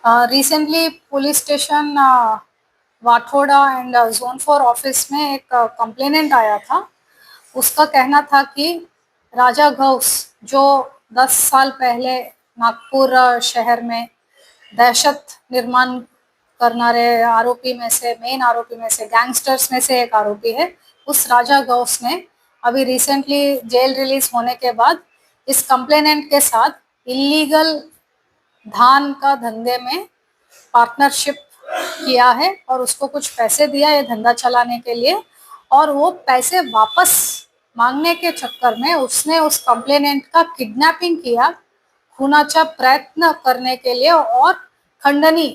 Recently police station Wathoda and zone 4 office में एक complainant आया था। उसका कहना था कि राजा घोष जो 10 साल पहले नागपुर शहर में दहशत निर्माण करनारे आरोपी में से, मेन आरोपी में से, गैंगस्टर्स में से एक आरोपी है। उस राजा घोष ने अभी रिसेंटली जेल रिलीज होने के बाद इस कंप्लेनेंट के साथ इलीगल धान का धंधे में पार्टनरशिप किया है और उसको कुछ पैसे दिया ये धंधा चलाने के लिए, और वो पैसे वापस मांगने के चक्कर में उसने उस कंप्लेनेंट का किडनैपिंग किया, खूनाचा प्रयत्न करने के लिए और खंडनी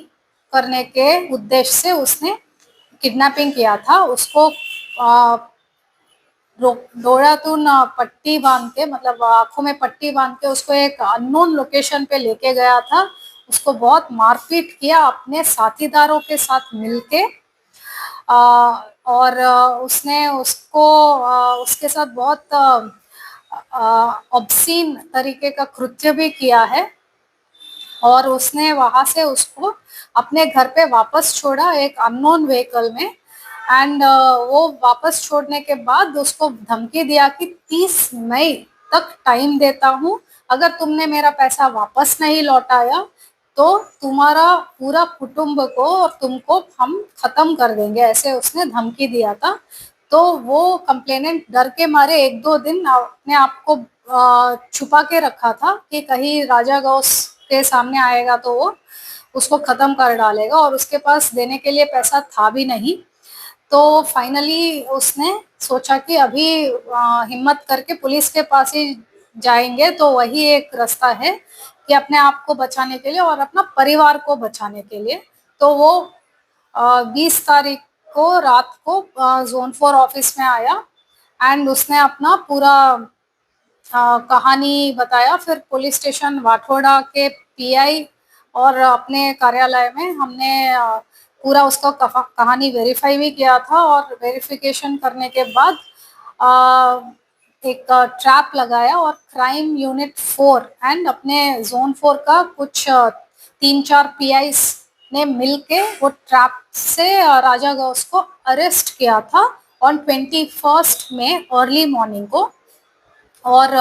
करने के उद्देश्य से उसने किडनैपिंग किया था। उसको डोळ्यातून पट्टी बांध के, मतलब आंखों में पट्टी बांध के उसको एक अननोन लोकेशन पे लेके गया था। उसको बहुत मारपीट किया अपने साथीदारों के साथ मिलके, और उसने उसको उसके साथ बहुत ऑब्सीन तरीके का कृत्य भी किया है। और उसने वहां से उसको अपने घर पे वापस छोड़ा एक अननोन व्हीकल में। एंड वो वापस छोड़ने के बाद उसको धमकी दिया कि 30 मई तक टाइम देता हूँ, अगर तुमने मेरा पैसा वापस नहीं लौटाया तो तुम्हारा पूरा कुटुंब को और तुमको हम खत्म कर देंगे, ऐसे उसने धमकी दिया था। तो वो कंप्लेनेंट डर के मारे 1-2 दिन अपने आप को छुपा के रखा था कि कहीं राजा गौस के सामने आएगा तो वो उसको खत्म कर डालेगा, और उसके पास देने के लिए पैसा था भी नहीं। तो फाइनली उसने सोचा कि अभी हिम्मत करके पुलिस के पास ही जाएंगे तो वही एक रास्ता है कि अपने आप को बचाने के लिए और अपना परिवार को बचाने के लिए। तो वो 20 तारीख को रात को जोन 4 ऑफिस में आया एंड उसने अपना पूरा कहानी बताया। फिर पुलिस स्टेशन वाठोड़ा के पीआई और अपने कार्यालय में हमने पूरा उसका कहानी वेरीफाई भी किया था, और वेरिफिकेशन करने के बाद एक ट्रैप लगाया, और क्राइम यूनिट 4 एंड अपने जोन 4 का कुछ 3-4 पीआईस ने मिलके वो ट्रैप से राजा गौस को अरेस्ट किया था ऑन 21 में अर्ली मॉर्निंग को। और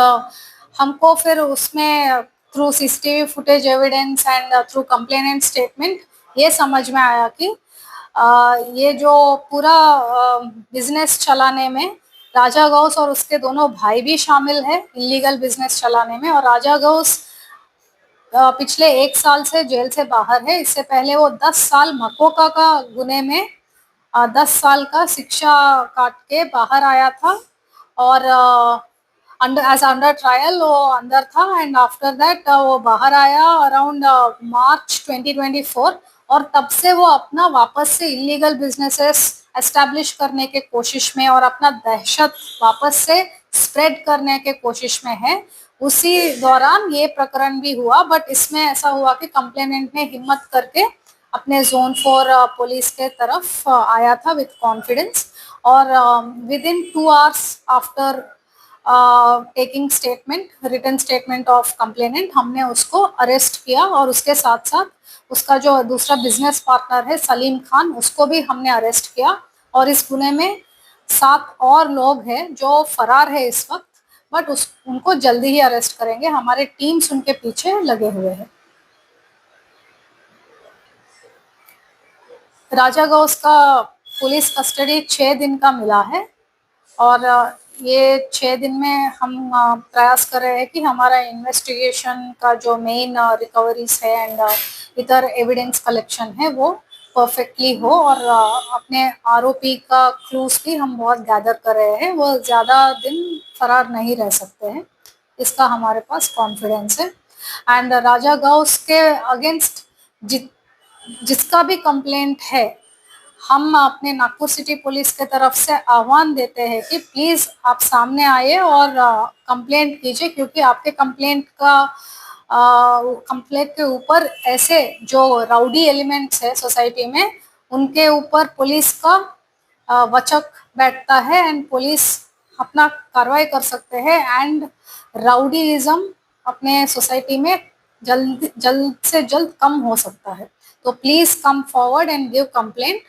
हमको फिर उसमें through CCTV footage evidence and through complainant statement ये समझ में आया कि ये जो पूरा बिजनेस चलाने में राजा गौस और उसके दोनों भाई भी शामिल है, इलीगल बिजनेस चलाने में। और राजा गौस पिछले 1 साल से जेल से बाहर है। इससे पहले वो 10 साल मकोका का गुने में 10 साल का शिक्षा काट के बाहर आया था, और अंडर ट्रायल वो अंदर था। एंड आफ्टर दैट वो बाहर आया अराउंड मार्च 2024, और तब से वो अपना वापस से इलीगल बिजनेसेस एस्टैब्लिश करने के कोशिश में और अपना दहशत वापस से स्प्रेड करने के कोशिश में है। उसी दौरान ये प्रकरण भी हुआ, बट इसमें ऐसा हुआ कि कंप्लेनेंट ने हिम्मत करके अपने जोन 4 पुलिस के तरफ आया था विद कॉन्फिडेंस, और within 2 hours after taking statement, written statement of complainant, हमने उसको अरेस्ट किया। और उसके साथ साथ उसका जो दूसरा बिजनेस पार्टनर है सलीम खान, उसको भी हमने अरेस्ट किया। और इस गुने में 7 और लोग हैं जो फरार है इस वक्त, बट उनको जल्दी ही अरेस्ट करेंगे। हमारे टीम्स उनके पीछे लगे हुए हैं। राजा गौस का पुलिस कस्टडी 6 दिन का मिला है, और ये 6 दिन में हम प्रयास कर रहे हैं कि हमारा इन्वेस्टिगेशन का जो मेन रिकवरीज है एंड इधर एविडेंस कलेक्शन है वो परफेक्टली हो, और अपने आरोपी का क्लूज भी हम बहुत गैदर कर रहे हैं। वो ज़्यादा दिन फरार नहीं रह सकते हैं, इसका हमारे पास कॉन्फिडेंस है। एंड राजा गौस के अगेंस्ट जिसका भी कंप्लेंट है, हम अपने नागपुर सिटी पुलिस के तरफ से आह्वान देते हैं कि प्लीज़ आप सामने आइए और कंप्लेंट कीजिए, क्योंकि आपके कंप्लेंट के ऊपर ऐसे जो राउडी एलिमेंट्स है सोसाइटी में, उनके ऊपर पुलिस का वचक बैठता है एंड पुलिस अपना कार्रवाई कर सकते हैं। एंड राउडीइज्म अपने सोसाइटी में जल्द से जल्द कम हो सकता है। तो please come forward and give complaint,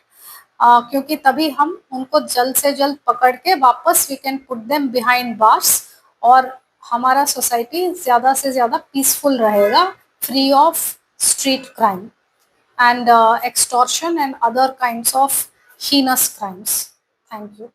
क्योंकि तभी हम उनको जल्द से जल्द पकड़ के वापस we can put them behind bars, और हमारा सोसाइटी ज़्यादा से ज़्यादा पीसफुल रहेगा, free of street crime and extortion and other kinds of heinous crimes. Thank you.